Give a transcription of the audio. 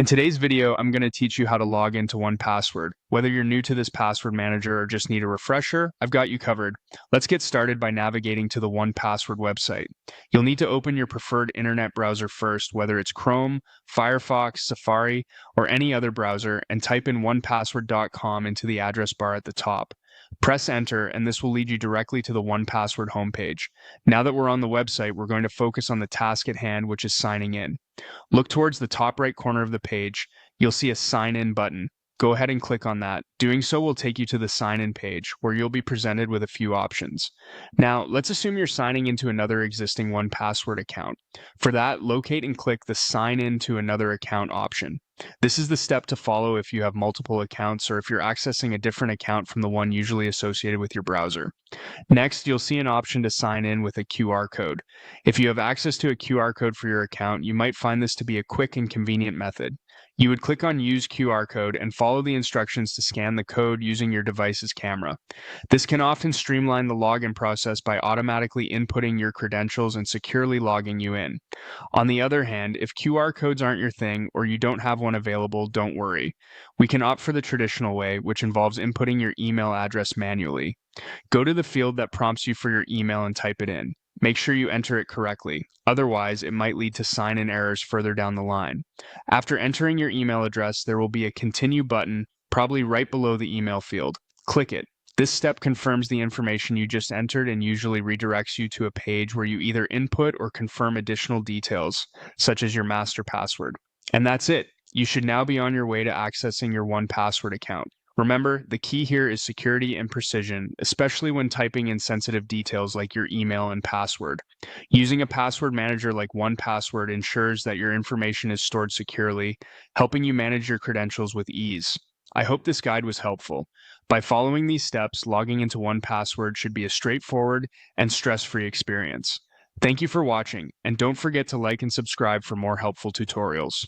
In today's video, I'm going to teach you how to log into 1Password. Whether you're new to this password manager or just need a refresher, I've got you covered. Let's get started by navigating to the 1Password website. You'll need to open your preferred internet browser first, whether it's Chrome, Firefox, Safari, or any other browser, and type in 1password.com into the address bar at the top. Press enter, and this will lead you directly to the 1Password homepage. Now that we're on the website, we're going to focus on the task at hand, which is signing in. Look towards the top right corner of the page. You'll see a sign in button. Go ahead and click on that. Doing so will take you to the sign in page where you'll be presented with a few options. Now, let's assume you're signing into another existing 1Password account. For that, locate and click the sign in to another account option. This is the step to follow if you have multiple accounts or if you're accessing a different account from the one usually associated with your browser. Next, you'll see an option to sign in with a QR code. If you have access to a QR code for your account, you might find this to be a quick and convenient method. You would click on Use QR Code and follow the instructions to scan the code using your device's camera. This can often streamline the login process by automatically inputting your credentials and securely logging you in. On the other hand, if QR codes aren't your thing or you don't have one available, don't worry. We can opt for the traditional way, which involves inputting your email address manually. Go to the field that prompts you for your email and type it in. Make sure you enter it correctly. Otherwise, it might lead to sign-in errors further down the line. After entering your email address, there will be a Continue button, probably right below the email field. Click it. This step confirms the information you just entered and usually redirects you to a page where you either input or confirm additional details, such as your master password. And that's it. You should now be on your way to accessing your 1Password account. Remember, the key here is security and precision, especially when typing in sensitive details like your email and password. Using a password manager like 1Password ensures that your information is stored securely, helping you manage your credentials with ease. I hope this guide was helpful. By following these steps, logging into 1Password should be a straightforward and stress-free experience. Thank you for watching, and don't forget to like and subscribe for more helpful tutorials.